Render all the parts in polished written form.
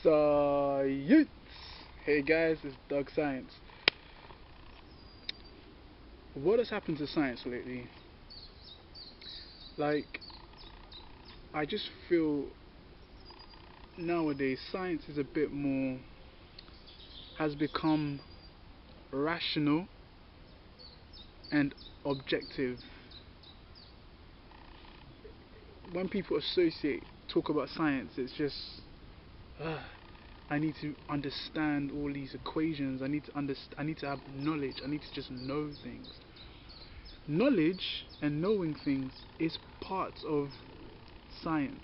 Science! Hey guys, it's Doug Science. What has happened to science lately? Like, I just feel nowadays science is a bit more, has become rational and objective. When people talk about science, it's just, uh, I need to understand all these equations. I need to have knowledge. I need to just know things. Knowledge and knowing things is part of science.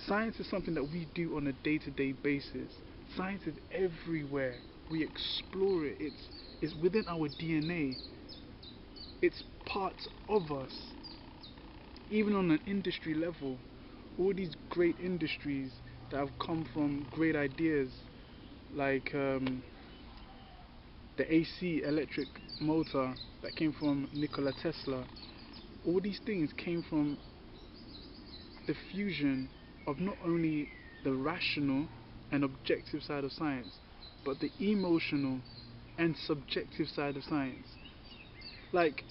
Science is something that we do on a day-to-day basis. Science is everywhere. We explore it. It's within our DNA. It's part of us. Even on an industry level, all these great industries that have come from great ideas, like the AC electric motor that came from Nikola Tesla. All these things came from the fusion of not only the rational and objective side of science, but the emotional and subjective side of science. Like,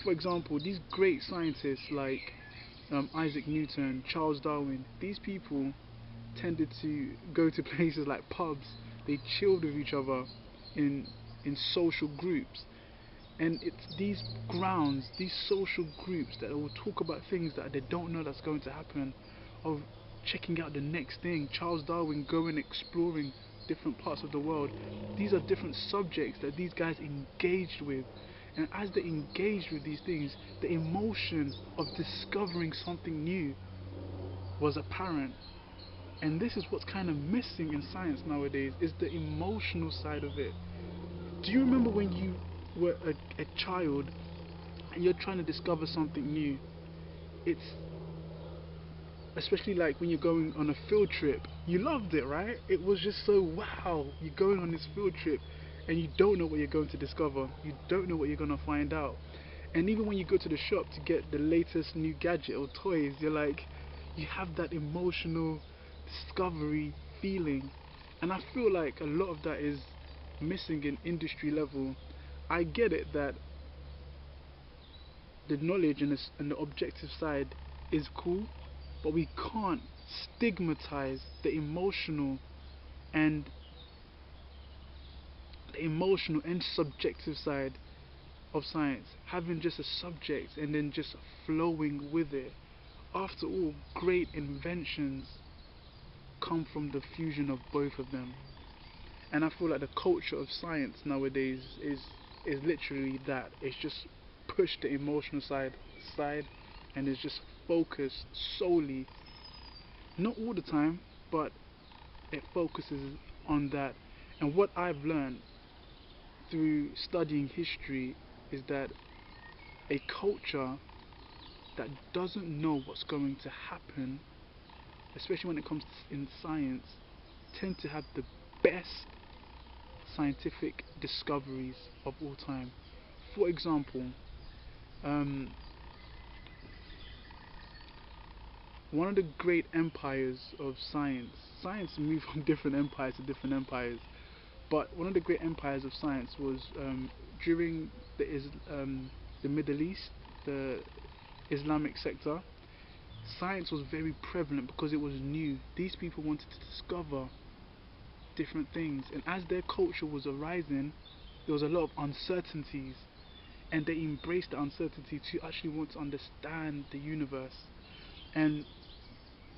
for example, these great scientists like Isaac Newton, Charles Darwin, these people tended to go to places like pubs. They chilled with each other in social groups, and it's these grounds, these social groups that will talk about things that they don't know that's going to happen, of checking out the next thing. Charles Darwin going exploring different parts of the world. These are different subjects that these guys engaged with, and as they engaged with these things, the emotion of discovering something new was apparent. And this is what's kind of missing in science nowadays, is the emotional side of it. Do you remember when you were a child and you're trying to discover something new? It's especially like when you're going on a field trip. You loved it, right? It was just so wow. You're going on this field trip and you don't know what you're going to discover. You don't know what you're going to find out. And even when you go to the shop to get the latest new gadget or toys, you're like, you have that emotional discovery feeling. And I feel like a lot of that is missing in industry level. I get it that the knowledge and the objective side is cool, but we can't stigmatize and the emotional and subjective side of science, having just a subject and then just flowing with it. After all, great inventions come from the fusion of both of them. And I feel like the culture of science nowadays is literally that. It's just push the emotional side aside and it's just focused solely, not all the time, but it focuses on that. And what I've learned through studying history is that a culture that doesn't know what's going to happen, especially when it comes to in science, tend to have the best scientific discoveries of all time. For example, um, one of the great empires of science moved from different empires to different empires, but one of the great empires of science was during the Middle East, the Islamic sector. Science was very prevalent because it was new. These people wanted to discover different things, and as their culture was arising, there was a lot of uncertainties, and they embraced the uncertainty to actually want to understand the universe. And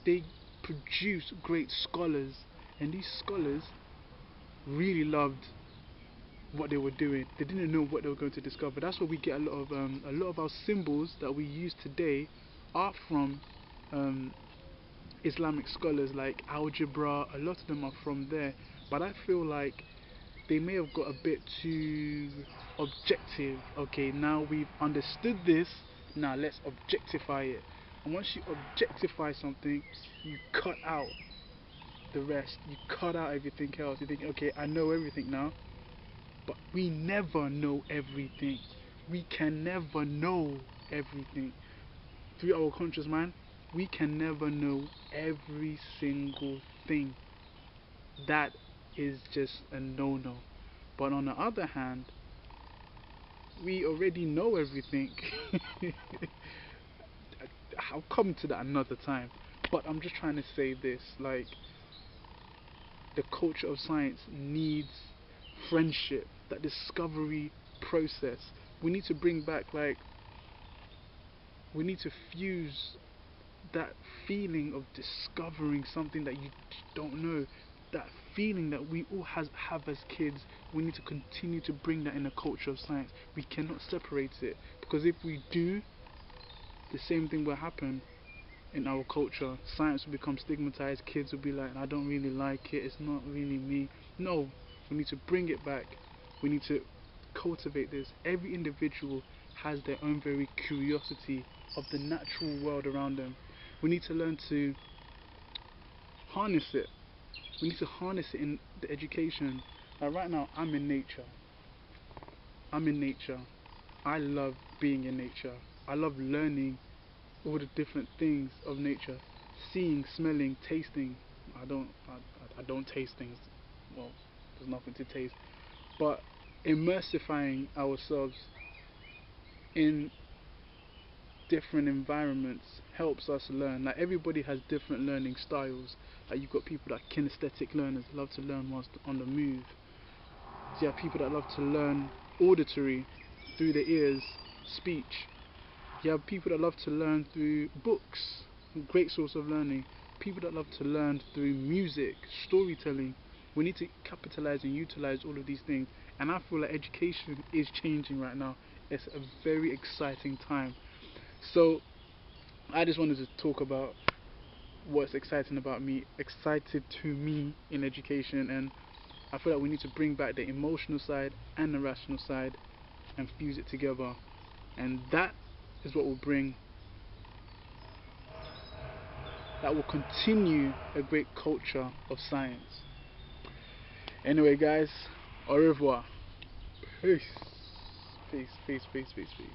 they produced great scholars, and these scholars really loved what they were doing. They didn't know what they were going to discover. That's why we get a lot of our symbols that we use today are from um, Islamic scholars, like algebra. A lot of them are from there. But I feel like they may have got a bit too objective. Okay, now we've understood this. Now let's objectify it. And once you objectify something, you cut out the rest. You cut out everything else. You think, okay, I know everything now. But we never know everything. We can never know everything. Through our conscious mind, we can never know every single thing. that is just a no-no. But on the other hand, we already know everything. I'll come to that another time. But I'm just trying to say this, like, the culture of science needs friendship, that discovery process. We need to bring back, like, we need to fuse that feeling of discovering something that you don't know, that feeling that we all have as kids. We need to continue to bring that in the culture of science. We cannot separate it, because if we do, the same thing will happen in our culture. Science will become stigmatized. Kids will be like, I don't really like it, it's not really me. No, we need to bring it back. We need to cultivate this. Every individual has their own very curiosity of the natural world around them. We need to learn to harness it. We need to harness it in the education. Like right now, I'm in nature. I'm in nature. I love being in nature. I love learning all the different things of nature, seeing, smelling, tasting. I don't taste things. Well, there's nothing to taste. But immersifying ourselves in different environments helps us learn. Like everybody has different learning styles. Like you've got people that are kinesthetic learners, love to learn whilst on the move. So you have people that love to learn auditory, through the ears, speech. You have people that love to learn through books, great source of learning. People that love to learn through music, storytelling. We need to capitalize and utilize all of these things. And I feel like education is changing right now. It's a very exciting time. So I just wanted to talk about what's excited to me in education, and I feel like we need to bring back the emotional side and the rational side and fuse it together. And that is what will bring, that will continue a great culture of science. Anyway, guys, au revoir. Peace. Peace, peace, peace, peace, peace.